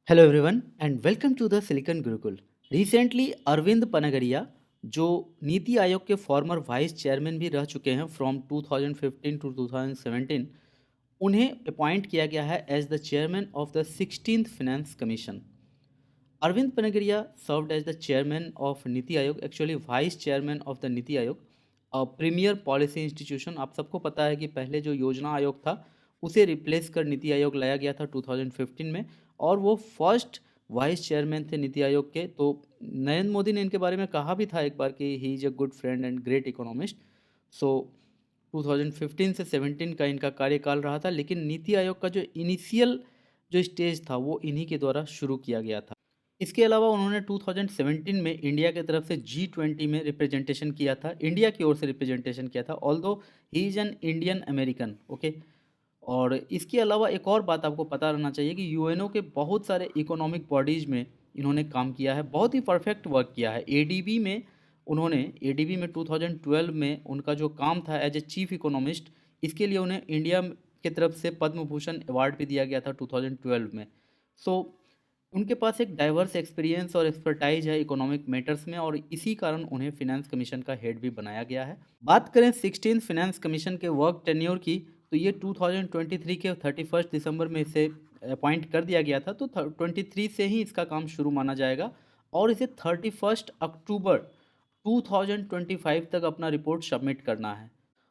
Hello everyone and welcome to the Silicon Gurukul. Recently Arvind Panagariya जो नीति आयोग के फॉर्मर वाइस चेयरमैन भी रह चुके हैं फ्रॉम 2015 टू 2017, उन्हें अपॉइंट किया गया है as the chairman of the 16th finance commission. Arvind Panagariya served as the chairman of NITI Aayog, actually vice chairman of the NITI Aayog, premiere policy institution. आप सबको पता है कि पहले जो योजना आयोग था उसे रिप्लेस कर नीति आयोग लाया गया था 2015 में, और वो फर्स्ट वाइस चेयरमैन थे नीति आयोग के। तो नरेंद्र मोदी ने इनके बारे में कहा भी था एक बार कि he is a good friend and great economist. So 2015 से 17 का इनका कार्यकाल रहा था, लेकिन नीति आयोग का जो इनिशियल जो स्टेज था वो इन्हीं के द्वारा शुरू किया गया था। इसके अलावा उन्होंने 2017 में इंडिया की तरफ से G20 में रिप्रेजेंटेशन किया था, इंडिया की ओर से रिप्रेजेंटेशन किया था, although he is an Indian American. Okay. और इसके अलावा एक और बात आपको पता रहना चाहिए कि यूएनओ के बहुत सारे इकोनॉमिक बॉडीज़ में इन्होंने काम किया है, बहुत ही परफेक्ट वर्क किया है। एडीबी में उन्होंने एडीबी में 2012 में उनका जो काम था एज ए चीफ इकोनॉमिस्ट, इसके लिए उन्हें इंडिया की तरफ से पद्म भूषण अवार्ड भी दिया गया था 2012 में। सो उनके पास एक डाइवर्स एक्सपीरियंस और एक्सपर्टाइज है इकोनॉमिक मैटर्स में, और इसी कारण उन्हें फिनेंस कमीशन का हेड भी बनाया गया है। बात करें 16 फिनेंस कमीशन के वर्क टेन्योर की, तो ये 2023 के 31 दिसंबर में इसे अपॉइंट कर दिया गया था, तो 23 से ही इसका काम शुरू माना जाएगा, और इसे 31 अक्टूबर 2025 तक अपना रिपोर्ट सबमिट करना है।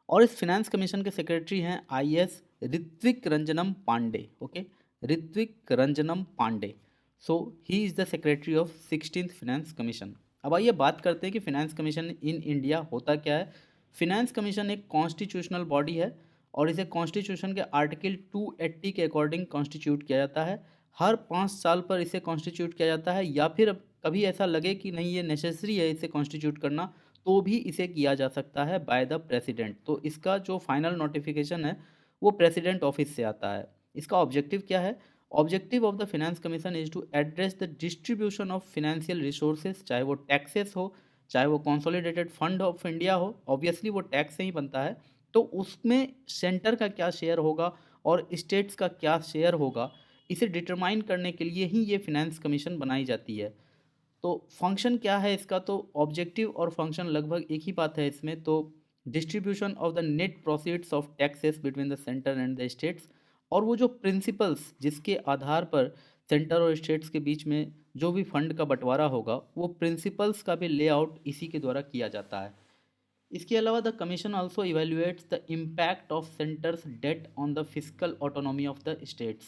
और इस फिनेंस कमीशन के सेक्रेटरी हैं IAS Ritvik Ranjanam Pandey. Okay, Ritvik Ranjanam Pandey. So he is the secretary of 16th finance commission. अब आइए बात करते हैं कि फिनेंस कमीशन इन इंडिया होता क्या है। फिनेंस कमीशन एक कॉन्स्टिट्यूशनल बॉडी है, और इसे कॉन्स्टिट्यूशन के आर्टिकल 280 के अकॉर्डिंग कॉन्स्टिट्यूट किया जाता है। हर 5 साल पर इसे कॉन्स्टिट्यूट किया जाता है, या फिर कभी ऐसा लगे कि नहीं ये नेसेसरी है इसे कॉन्स्टिट्यूट करना, तो भी इसे किया जा सकता है बाय द प्रेसिडेंट। तो इसका जो फाइनल नोटिफिकेशन है वो प्रेसिडेंट ऑफिस से आता है। इसका ऑब्जेक्टिव क्या है? Objective of the finance commission is to address the distribution of financial resources, चाहे वो टैक्सेस हो, चाहे वो कंसोलिडेटेड फंड ऑफ इंडिया हो, ऑब्वियसली वो टैक्स से ही बनता है। तो उसमें सेंटर का क्या शेयर होगा और स्टेट्स का क्या शेयर होगा, इसे डिटरमाइन करने के लिए ही ये फिनेंस कमीशन बनाई जाती है। तो फंक्शन क्या है इसका? तो ऑब्जेक्टिव और फंक्शन लगभग एक ही बात है इसमें। तो distribution of the net proceeds of taxes between the centre and the states, और वो जो प्रिंसिपल्स जिसके आधार पर सेंटर और स्टेट्स के बीच में जो भी फंड का बंटवारा होगा, वो प्रिंसिपल्स का भी लेआउट इसी के द्वारा किया जाता है। इसके अलावा the commission also evaluates the impact of centre's debt on the physical autonomy of the states.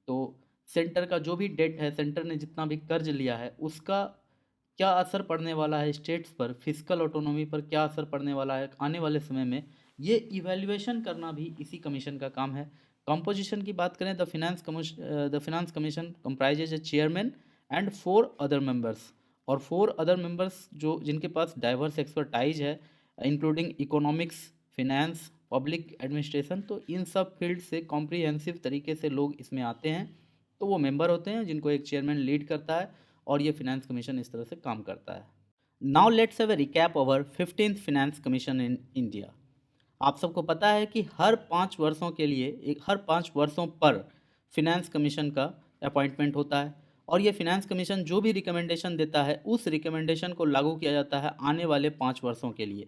तो सेंटर का जो भी डेट है, सेंटर ने जितना भी कर्ज लिया है, उसका क्या असर पड़ने वाला है स्टेट्स पर, फिजिकल ऑटोनॉमी पर क्या असर पड़ने वाला है आने वाले समय में, ये इवैल्यूएशन करना भी इसी कमीशन का काम है। कंपोजिशन की बात करें, the finance commission comprises A chairman and 4 other members, और 4 अदर मेंबर्स जो जिनके पास डाइवर्स एक्सपर्टाइज है, including economics, finance, public administration. तो इन सब फील्ड से कॉम्प्रिहेंसिव तरीके से लोग इसमें आते हैं, तो वो मेंबर होते हैं जिनको एक चेयरमैन लीड करता है, और ये फिनेंस कमीशन इस तरह से काम करता है। Now let's have a recap over 15th finance commission in India. आप सबको पता है कि हर 5 वर्षों पर फिनेंस कमीशन का अपॉइंटमेंट होता है, और ये फिनेंस कमीशन जो भी रिकमेंडेशन देता है उस रिकमेंडेशन को लागू किया जाता है आने वाले 5 वर्षों के लिए।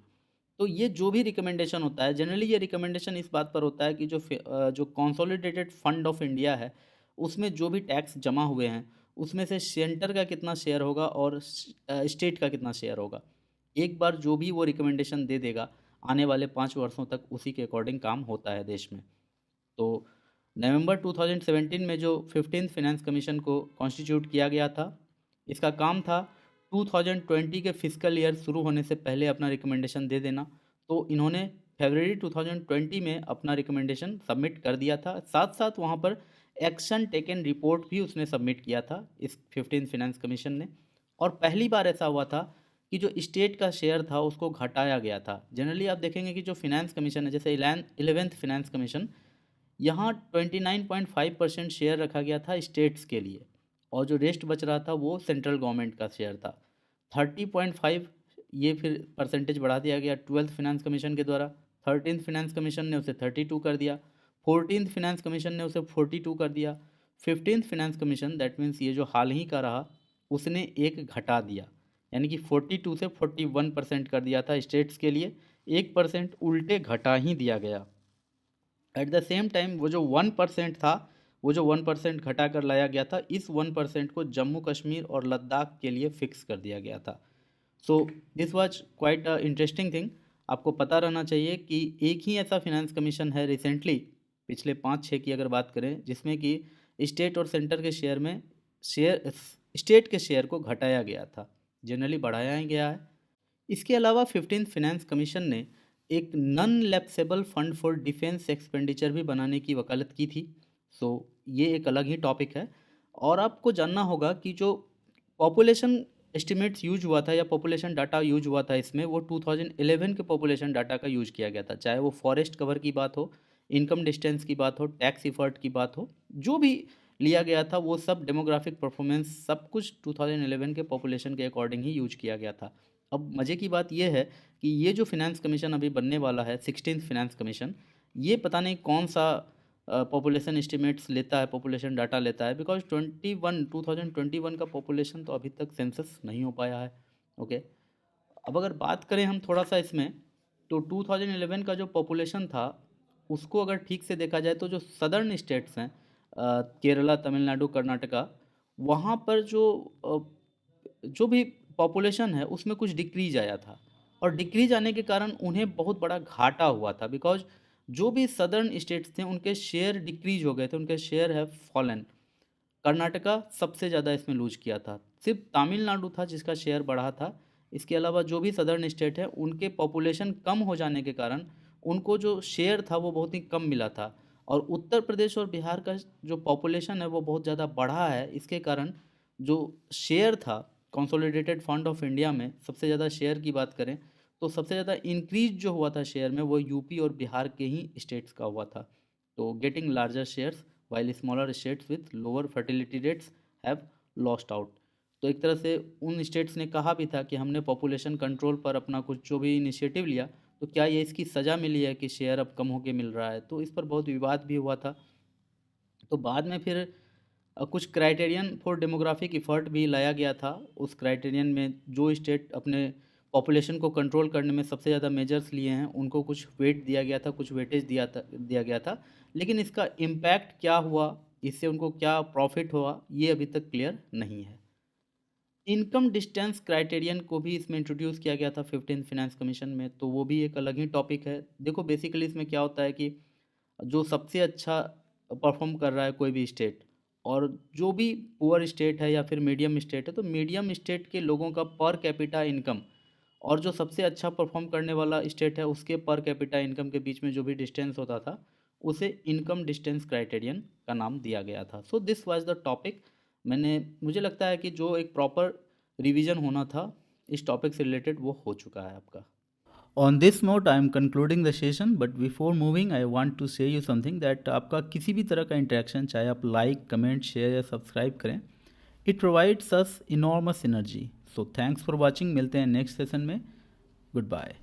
तो ये जो भी रिकमेंडेशन होता है, जनरली ये रिकमेंडेशन इस बात पर होता है कि जो कंसोलिडेटेड फंड ऑफ इंडिया है, उसमें जो भी टैक्स जमा हुए हैं उसमें से सेंटर का कितना शेयर होगा और स्टेट का कितना शेयर होगा। एक बार जो भी वो रिकमेंडेशन दे देगा, आने वाले 5 वर्षों तक उसी के अकॉर्डिंग काम होता है देश में। तो नवंबर 2017 में जो 15th फिनेंस कमीशन को कॉन्स्टिट्यूट किया गया था, इसका काम था 2020 के फिजिकल ईयर शुरू होने से पहले अपना रिकमेंडेशन दे देना। तो इन्होंने फरवरी 2020 में अपना रिकमेंडेशन सबमिट कर दिया था, साथ साथ वहाँ पर एक्शन टेकन रिपोर्ट भी उसने सबमिट किया था इस 15th फिनेंस कमीशन ने। और पहली बार ऐसा हुआ था कि जो स्टेट का शेयर था उसको घटाया गया था। जनरली आप देखेंगे कि जो फिनेंस कमीशन है, जैसे 11th फिनेंस कमीशन, यहाँ 29.5% शेयर रखा गया था स्टेट्स के लिए, और जो रेस्ट बच रहा था वो सेंट्रल गवर्नमेंट का शेयर था। 30.5 ये फिर परसेंटेज बढ़ा दिया गया 12th फिनेंस कमीशन के द्वारा। 13th फिनेंस कमीशन ने उसे 32 कर दिया, 14th फिनेंस कमीशन ने उसे 42 कर दिया, 15th finance commission, that means ये जो हाल ही का रहा, उसने एक घटा दिया, यानी कि 42 से 41% कर दिया था स्टेट्स के लिए, 1% उल्टे घटा ही दिया गया। एट द सेम टाइम वो जो 1% था, वो जो 1% घटा कर लाया गया था, इस 1% को जम्मू कश्मीर और लद्दाख के लिए फिक्स कर दिया गया था। So this was quite a interesting thing. आपको पता रहना चाहिए कि एक ही ऐसा फिनेंस कमीशन है रिसेंटली, पिछले 5-6 की अगर बात करें, जिसमें कि स्टेट और सेंटर के शेयर में शेयर स्टेट के शेयर को घटाया गया था, जनरली बढ़ाया ही गया है। इसके अलावा 15th फाइनेंस कमीशन ने एक non lapsable fund for defence expenditure भी बनाने की वकालत की थी। सो ये एक अलग ही टॉपिक है। और आपको जानना होगा कि जो पॉपुलेशन एस्टिमेट्स यूज हुआ था या पॉपुलेशन डाटा यूज हुआ था इसमें, वो 2011 के पॉपुलेशन डाटा का यूज किया गया था, चाहे वो फॉरेस्ट कवर की बात हो, इनकम डिस्टेंस की बात हो, टैक्स इफर्ट की बात हो, जो भी लिया गया था वो सब डेमोग्राफिक परफॉर्मेंस सब कुछ 2011 के पॉपुलेशन के अकॉर्डिंग ही यूज किया गया था। अब मज़े की बात यह है कि ये जो फिनेंस कमीशन अभी बनने वाला है, 16th फाइनेंस कमीशन, ये पता नहीं कौन सा पॉपुलेशन एस्टिमेट्स लेता है, पॉपुलेशन डाटा लेता है, बिकॉज 2021 का पॉपुलेशन तो अभी तक सेंसस नहीं हो पाया है। ओके, अब अगर बात करें हम थोड़ा सा इसमें, तो 2011 का जो पॉपुलेशन था, उसको अगर ठीक से देखा जाए तो जो सदर्न स्टेट्स हैं, केरला, तमिलनाडु, कर्नाटका, वहाँ पर जो भी पॉपुलेशन है उसमें कुछ डिक्रीज आया था, और डिक्रीज आने के कारण उन्हें बहुत बड़ा घाटा हुआ था, बिकॉज जो भी सदर्न स्टेट्स थे उनके शेयर डिक्रीज हो गए थे, उनके शेयर है फॉलन। कर्नाटका सबसे ज़्यादा इसमें लूज किया था, सिर्फ तमिलनाडु था जिसका शेयर बढ़ा था। इसके अलावा जो भी सदर्न स्टेट है उनके पॉपुलेशन कम हो जाने के कारण उनको जो शेयर था वो बहुत ही कम मिला था। और उत्तर प्रदेश और बिहार का जो पॉपुलेशन है वो बहुत ज़्यादा बढ़ा है, इसके कारण जो शेयर था कंसोलिडेटेड फंड ऑफ इंडिया में, सबसे ज़्यादा शेयर की बात करें तो सबसे ज़्यादा इंक्रीज जो हुआ था शेयर में, वो यूपी और बिहार के ही स्टेट्स का हुआ था। तो getting larger shares while smaller states with lower fertility rates have lost out। तो एक तरह से उन स्टेट्स ने कहा भी था कि हमने पॉपुलेशन कंट्रोल पर अपना कुछ जो भी इनिशिएटिव लिया, तो क्या ये इसकी सज़ा मिली है कि शेयर अब कम होके मिल रहा है, तो इस पर बहुत विवाद भी हुआ था। तो बाद में फिर कुछ क्राइटेरियन फॉर डेमोग्राफिक इफ़र्ट भी लाया गया था। उस क्राइटेरियन में जो स्टेट अपने पॉपुलेशन को कंट्रोल करने में सबसे ज़्यादा मेजर्स लिए हैं उनको कुछ वेट दिया गया था, कुछ वेटेज दिया गया था। लेकिन इसका इम्पैक्ट क्या हुआ, इससे उनको क्या प्रॉफिट हुआ, ये अभी तक क्लियर नहीं है। इनकम डिस्टेंस क्राइटेरियन को भी इसमें इंट्रोड्यूस किया गया था 15th फाइनेंस कमीशन में, तो वो भी एक अलग ही टॉपिक है। देखो बेसिकली इसमें क्या होता है कि जो सबसे अच्छा परफॉर्म कर रहा है कोई भी स्टेट, और जो भी पुअर स्टेट है या फिर मीडियम स्टेट है, तो मीडियम स्टेट के लोगों का पर कैपिटा इनकम और जो सबसे अच्छा परफॉर्म करने वाला स्टेट है उसके पर कैपिटा इनकम के बीच में जो भी डिस्टेंस होता था, उसे इनकम डिस्टेंस क्राइटेरियन का नाम दिया गया था। So this was the topic. मुझे लगता है कि जो एक प्रॉपर रिवीजन होना था इस टॉपिक से रिलेटेड वो हो चुका है आपका। On this note I am concluding the session, but before moving I want to say you something that आपका किसी भी तरह का इंटरेक्शन, चाहे आप लाइक, कमेंट, शेयर या सब्सक्राइब करें, it provides us enormous energy. So thanks for watching, मिलते हैं नेक्स्ट सेशन में। Good bye.